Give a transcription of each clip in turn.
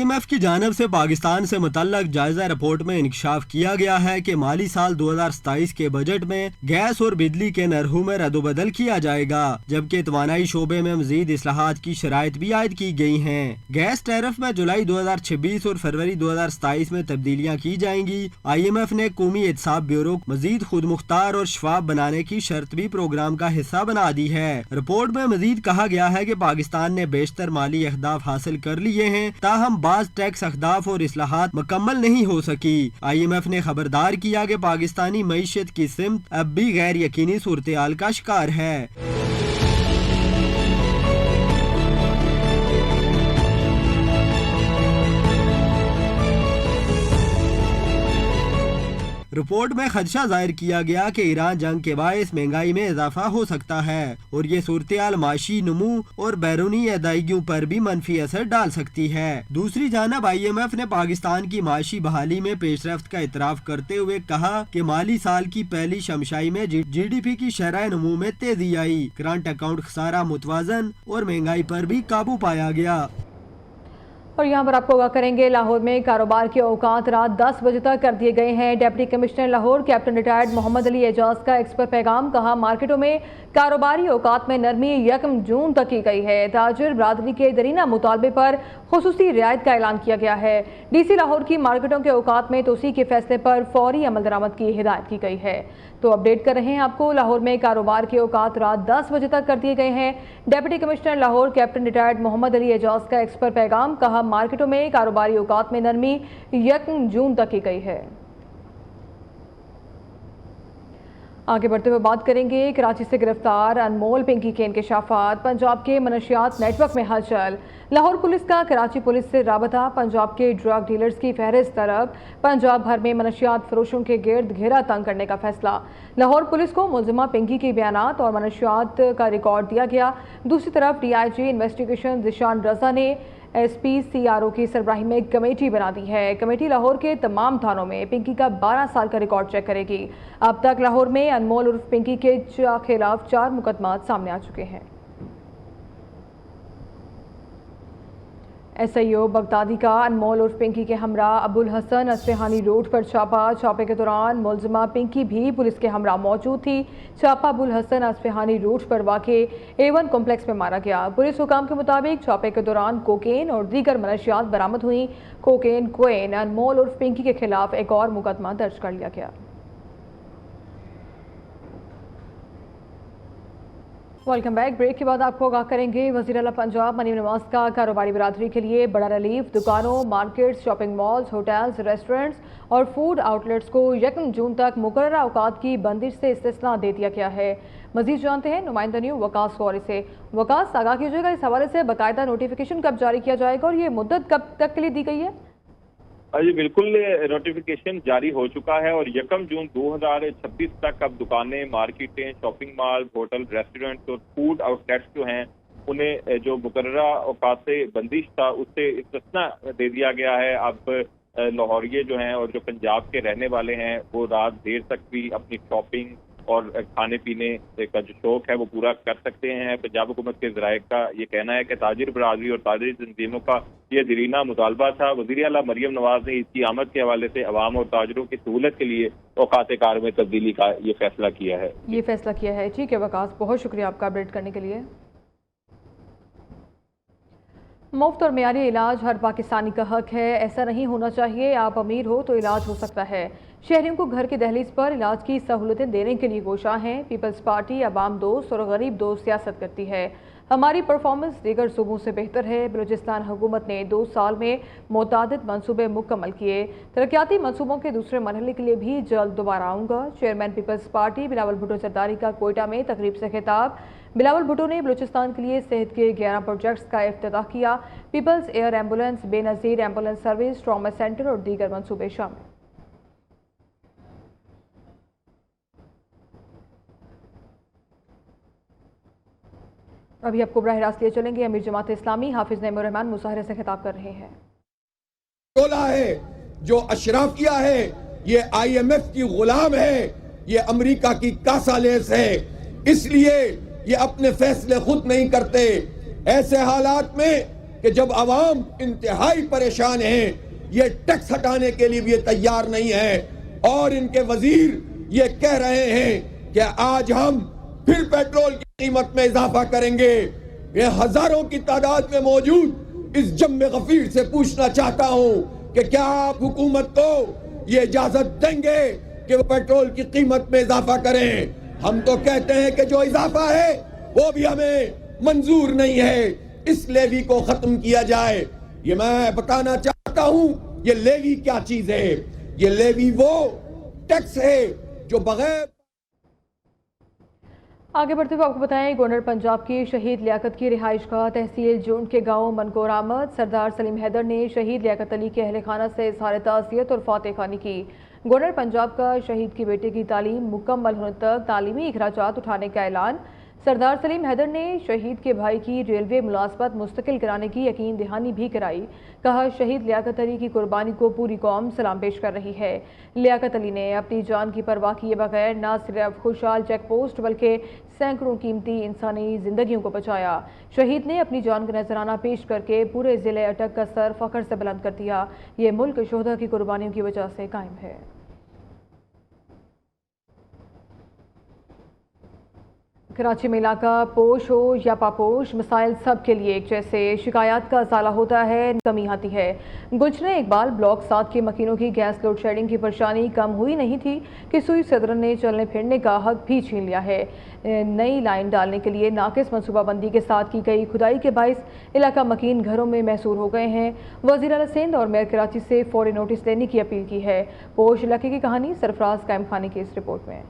IMF کی جانب سے پاکستان سے متعلق جائزہ رپورٹ میں انکشاف کیا گیا ہے کہ مالی سال 2027 کے بجٹ میں گیس اور بجلی کے نرخوں میں رد و بدل کیا جائے گا، جبکہ توانائی شعبے میں مزید اصلاحات کی شرائط بھی عائد کی گئی ہیں۔ گیس ٹیرف میں جولائی 2026 اور فروری 2027 میں تبدیلیاں کی جائیں گی۔ IMF نے قومی احتساب بیورو مزید خود مختار اور شفاف بنانے کی شرط بھی پروگرام کا حصہ بنا دی ہے۔ رپورٹ میں مزید کہا گیا ہے کہ پاکستان نے بیشتر مالی اہداف حاصل کر لیے ہیں، تاہم بعض ٹیکس اہداف اور اصلاحات مکمل نہیں ہو سکی۔ IMF نے خبردار کیا کہ پاکستانی معیشت کی سمت اب بھی غیر یقینی صورتحال کا شکار ہے۔ رپورٹ میں خدشہ ظاہر کیا گیا کہ ایران جنگ کے باعث مہنگائی میں اضافہ ہو سکتا ہے اور یہ صورتحال معاشی نمو اور بیرونی ادائیگیوں پر بھی منفی اثر ڈال سکتی ہے۔ دوسری جانب IMF نے پاکستان کی معاشی بحالی میں پیش رفت کا اعتراف کرتے ہوئے کہا کہ مالی سال کی پہلی شمشائی میں GDP کی شرح نمو میں تیزی آئی، کرنٹ اکاؤنٹ خسارہ متوازن اور مہنگائی پر بھی قابو پایا گیا۔ اور یہاں پر آپ کو آگاہ کریں گے، لاہور میں کاروبار کے اوقات رات 10 بجے تک کر دیے گئے ہیں۔ Deputy commissioner Lahore captain retired Muhammad Ali Ijaz کا ایکسپرٹ پیغام، کہا مارکیٹوں میں کاروباری اوقات میں نرمی 1 جون تک کی گئی ہے۔ تاجر برادری کے درینہ مطالبے پر خصوصی رعایت کا اعلان کیا گیا ہے۔ DC لاہور کی مارکیٹوں کے اوقات میں توسیع کے فیصلے پر فوری عمل درآمد کی ہدایت کی گئی ہے۔ تو اپڈیٹ کر رہے ہیں آپ کو، لاہور میں کاروبار کے اوقات رات 10 بجے تک کر دیے گئے ہیں۔ Deputy commissioner Lahore captain retired Muhammad Ali Ijaz کا ایکسپرٹ پیغام، کہا مارکیٹوں میں کاروباری اوقات میں نرمی 1 جون تک کی گئی ہے۔ آگے بڑھتے ہوئے بات کریں گے، کراچی سے گرفتار انمول پنکی کے انکشافات، پنجاب کے منشیات نیٹ ورک میں ہلچل، لاہور پولیس کا کراچی پولیس سے رابطہ، پنجاب کے ڈرگ ڈیلرز کی فہرست طلب، پنجاب بھر میں منشیات فروشوں کے گرد گھیرا تنگ کرنے کا فیصلہ، لاہور پولیس کو ملزمہ پنکی کے بیانات اور منشیات کا ریکارڈ دیا گیا۔ دوسری طرف DIG انویسٹیگیشن ذیشان رضا نے SP CRO کی سربراہی میں کمیٹی بنا دی ہے۔ کمیٹی لاہور کے تمام تھانوں میں پنکی کا 12 سال کا ریکارڈ چیک کرے گی۔ اب تک لاہور میں انمول عرف پنکی کے خلاف 4 مقدمات سامنے آ چکے ہیں۔ SIO بغدادی کا انمول عرف پنکی کے ہمراہ ابو الحسن اصفہانی روڈ پر چھاپے کے دوران ملزمہ پنکی بھی پولیس کے ہمراہ موجود تھی۔ چھاپا ابو الحسن اصفہانی روڈ پر واقع A1 کمپلیکس میں مارا گیا۔ پولیس حکام کے مطابق چھاپے کے دوران کوکین اور دیگر منشیات برآمد ہوئیں۔ کوکین انمول عرف پنکی کے خلاف ایک اور مقدمہ درج کر لیا گیا۔ Welcome back. بریک کے بعد آپ کو آگاہ کریں گے، وزیر اعلیٰ پنجاب مریم نواز کا کاروباری برادری کے لیے بڑا ریلیف، دکانوں، markets, shopping malls, hotels, restaurants اور فوڈ آؤٹ لیٹس کو 1 جون تک مقررہ اوقات کی بندش سے استثناء دے دیا گیا ہے۔ مزید جانتے ہیں نمائندہ نیو وقاص فوری سے۔ وقاص، آگاہ کیجیے گا اس حوالے سے باقاعدہ نوٹیفیکیشن کب جاری کیا جائے گا اور یہ مدت کب تک کے لیے دی گئی ہے؟ جی بالکل، نوٹیفیکیشن جاری ہو چکا ہے اور 1 جون 2026 تک اب دکانیں، مارکیٹیں، شاپنگ مال، ہوٹل، ریسٹورنٹ اور فوڈ آؤٹ لیٹس جو ہیں انہیں جو مقررہ اوقات سے بندش تھا اس سے استثناء دے دیا گیا ہے۔ اب لاہوریے جو ہیں اور جو پنجاب کے رہنے والے ہیں وہ رات دیر تک بھی اپنی شاپنگ اور کھانے پینے کا جو شوق ہے وہ پورا کر سکتے ہیں۔ پنجاب حکومت کے ذرائع کا یہ کہنا ہے کہ تاجر برادری اور تاجری تنظیموں کا یہ دیرینہ مطالبہ تھا۔ وزیر اعلیٰ مریم نواز نے اس کی آمد کے حوالے سے عوام اور تاجروں کی سہولت کے لیے اوقات کار میں تبدیلی کا یہ فیصلہ کیا ہے۔ ٹھیک ہے وقاص، بہت شکریہ آپ کا اپڈیٹ کرنے کے لیے۔ مفت اور معیاری علاج ہر پاکستانی کا حق ہے، ایسا نہیں ہونا چاہیے۔ آپ امیر ہو تو علاج ہو سکتا ہے۔ شہریوں کو گھر کی دہلیز پر علاج کی سہولتیں دینے کے لیے کوشاں ہیں۔ پیپلز پارٹی عوام دوست اور غریب دوست سیاست کرتی ہے۔ ہماری پرفارمنس دیگر صوبوں سے بہتر ہے۔ بلوچستان حکومت نے 2 سال میں متعدد منصوبے مکمل کیے۔ ترقیاتی منصوبوں کے دوسرے مرحلے کے لیے بھی جلد دوبارہ آؤں گا۔ چیئرمین پیپلز پارٹی بلاول بھٹو زرداری کا کوئٹہ میں تقریب سے خطاب۔ بلاول بھٹو نے بلوچستان کے لیے صحت کے 11 پروجیکٹس کا افتتاح کیا۔ پیپلز ایئر ایمبولینس، بے نظیر ایمبولینس سروس، ٹراما سینٹر اور دیگر منصوبے شامل۔ ابھی آپ کو براہ راست لیے چلیں گے، امیر جماعت اسلامی حافظ نعیم الرحمان مظاہرے سے خطاب کر رہے ہیں۔ ہے جو اشرافیہ ہے یہ IMF کی غلام ہے، یہ امریکہ کی کاسالیس ہے، اس لیے یہ اپنے فیصلے خود نہیں کرتے۔ ایسے حالات میں کہ جب عوام انتہائی پریشان ہیں یہ ٹیکس ہٹانے کے لیے بھی یہ تیار نہیں ہے، اور ان کے وزیر یہ کہہ رہے ہیں کہ آج ہم پھر پیٹرول کی قیمت میں اضافہ کریں گے۔ یہ ہزاروں کی تعداد میں موجود اس جم غفیر سے پوچھنا چاہتا ہوں کہ کیا آپ حکومت کو یہ اجازت دیں گے کہ وہ پیٹرول کی قیمت میں اضافہ کریں؟ ہم تو کہتے ہیں کہ جو اضافہ ہے وہ بھی ہمیں منظور نہیں ہے، اس لیوی کو ختم کیا جائے۔ یہ میں بتانا چاہتا ہوں یہ لیوی کیا چیز ہے۔ یہ لیوی وہ ٹیکس ہے جو بغیر آگے بڑھتے ہوئے آپ کو بتائیں گورنر پنجاب کی شہید لیاقت کی رہائش گاہ تحصیل جونڈ کے گاؤں منکور آمد سردار سلیم حیدر نے شہید لیاقت علی کے اہل خانہ سے اظہار تعزیت اور فاتح خوانی کی۔ گورنر پنجاب کا شہید کے بیٹے کی تعلیم مکمل ہونے تک تعلیمی اخراجات اٹھانے کا اعلان۔ سردار سلیم حیدر نے شہید کے بھائی کی ریلوے ملازمت مستقل کرانے کی یقین دہانی بھی کرائی۔ کہا شہید لیاقت علی کی قربانی کو پوری قوم سلام پیش کر رہی ہے۔ لیاقت علی نے اپنی جان کی پرواہ کیے بغیر نہ صرف خوشحال چیک پوسٹ بلکہ سینکڑوں قیمتی انسانی زندگیوں کو بچایا۔ شہید نے اپنی جان کا نذرانہ پیش کر کے پورے ضلع اٹک کا سر فخر سے بلند کر دیا۔ یہ ملک شہداء کی قربانیوں کی وجہ سے قائم ہے۔ کراچی میں علاقہ پوش ہو یا پاپوش، مسائل سب کے لیے ایک جیسے، شکایات کا ازالہ ہوتا ہے، کمی آتی ہے۔ گلشن اقبال بلاک 7 کے مکینوں کی گیس لوڈ شیڈنگ کی پریشانی کم ہوئی نہیں تھی کہ سوئی صدرن نے چلنے پھرنے کا حق بھی چھین لیا ہے۔ نئی لائن ڈالنے کے لیے ناقص منصوبہ بندی کے ساتھ کی گئی کھدائی کے باعث علاقہ مکین گھروں میں محصور ہو گئے ہیں۔ وزیر اعلیٰ سندھ اور میئر کراچی سے فوری نوٹس لینے کی اپیل کی ہے۔ پوش علاقے کی کہانی سرفراز قائم خانی کی اس رپورٹ میں۔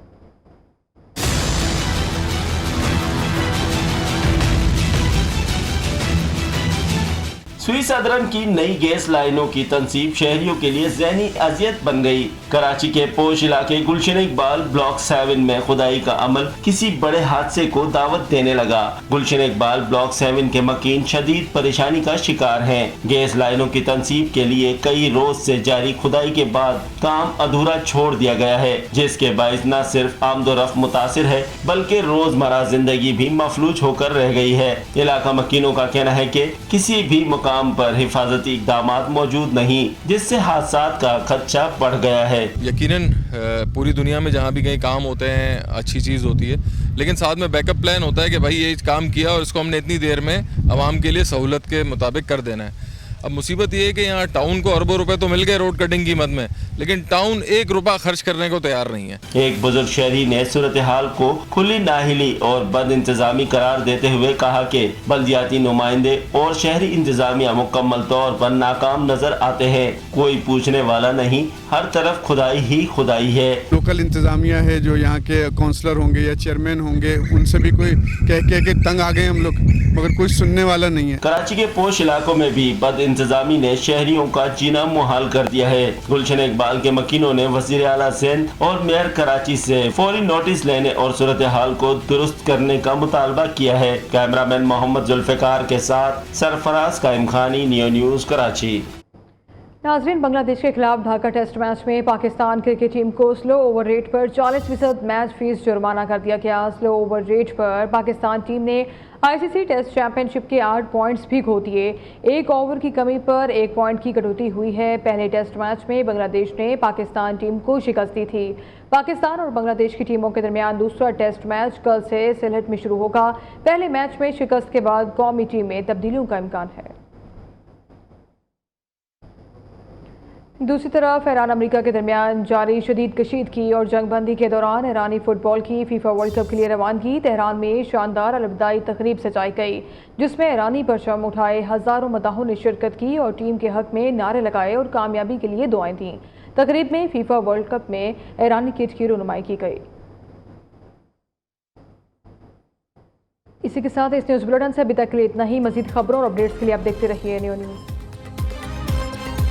سوئی صدرن کی نئی گیس لائنوں کی تنصیب شہریوں کے لیے ذہنی اذیت بن گئی۔ کراچی کے پوش علاقے گلشن اقبال بلاک 7 میں کھدائی کا عمل کسی بڑے حادثے کو دعوت دینے لگا۔ گلشن اقبال بلاک 7 کے مکین شدید پریشانی کا شکار ہیں۔ گیس لائنوں کی تنصیب کے لیے کئی روز سے جاری کھدائی کے بعد کام ادھورا چھوڑ دیا گیا ہے، جس کے باعث نہ صرف آمد و رفت متاثر ہے بلکہ روزمرہ زندگی بھی مفلوج ہو کر رہ گئی ہے۔ علاقہ مکینوں کا کہنا ہے کہ کسی بھی مقام پر حفاظتی اقدامات موجود نہیں، جس سے حادثات کا خدشہ بڑھ گیا ہے۔ یقیناً پوری دنیا میں جہاں بھی کہیں کام ہوتے ہیں اچھی چیز ہوتی ہے، لیکن ساتھ میں بیک اپ پلان ہوتا ہے کہ بھائی یہ کام کیا اور اس کو ہم نے اتنی دیر میں عوام کے لیے سہولت کے مطابق کر دینا ہے۔ اب مصیبت یہ ہے کہ یہاں ٹاؤن کو اربوں روپے تو مل گئے روڈ کٹنگ قیمت میں، لیکن ٹاؤن 1 روپیہ خرچ کرنے کو تیار نہیں ہے۔ ایک بزرگ شہری نے صورتحال کو کھلی نااہلی اور بد انتظامی قرار دیتے ہوئے کہا کہ بلدیاتی نمائندے اور شہری انتظامیہ مکمل طور پر ناکام نظر آتے ہیں۔ کوئی پوچھنے والا نہیں، ہر طرف کھدائی ہی کھدائی ہے۔ لوکل انتظامیہ ہے جو یہاں کے کونسلر ہوں گے یا چیئرمین ہوں گے، ان سے بھی کوئی کہہ کے تنگ آ گئے ہم لوگ، مگر کوئی سننے والا نہیں ہے۔ کراچی کے پوش علاقوں میں بھی بد انتظامی نے شہریوں کا جینا محال کر دیا ہے۔ گلشن اقبال کے مکینوں نے وزیر اعلیٰ سندھ اور میئر کراچی سے فوری نوٹس لینے اور صورتحال کو درست کرنے کا مطالبہ کیا ہے۔ کیمرہ مین محمد ذوالفقار کے ساتھ سرفراز قائم خانی، نیو نیوز کراچی۔ ناظرین، بنگلہ دیش کے خلاف ڈھاکہ ٹیسٹ میچ میں پاکستان کرکٹ ٹیم کو سلو اوور ریٹ پر 40% میچ فیس جرمانہ کر دیا گیا۔ سلو اوور ریٹ پر پاکستان ٹیم نے آئی سی سی ٹیسٹ چیمپئن شپ کے 8 پوائنٹس بھی کھو دیے۔ 1 اوور کی کمی پر 1 پوائنٹ کی کٹوتی ہوئی ہے۔ پہلے ٹیسٹ میچ میں بنگلہ دیش نے پاکستان ٹیم کو شکست دی تھی۔ پاکستان اور بنگلہ دیش کی ٹیموں کے درمیان دوسرا ٹیسٹ میچ کل سے سلہٹ میں شروع ہوگا۔ پہلے میچ میں شکست کے بعد قومی ٹیم میں تبدیلیوں کا امکان ہے۔ دوسری طرف ایران امریکہ کے درمیان جاری شدید کشیدگی اور جنگ بندی کے دوران ایرانی فٹ بال کی فیفا ورلڈ کپ کے لیے روانگی تہران میں شاندار الوداعی تقریب سجائی گئی، جس میں ایرانی پرچم اٹھائے ہزاروں مداحوں نے شرکت کی اور ٹیم کے حق میں نعرے لگائے اور کامیابی کے لیے دعائیں دیں۔ تقریب میں فیفا ورلڈ کپ میں ایرانی کٹ کی رونمائی کی گئی۔ اسی کے ساتھ اس نیوز بلیٹن سے ابھی تک کے لیے اتنا ہی۔ مزید خبروں اور اپڈیٹس کے لیے آپ دیکھتے رہیے نیو نیوز۔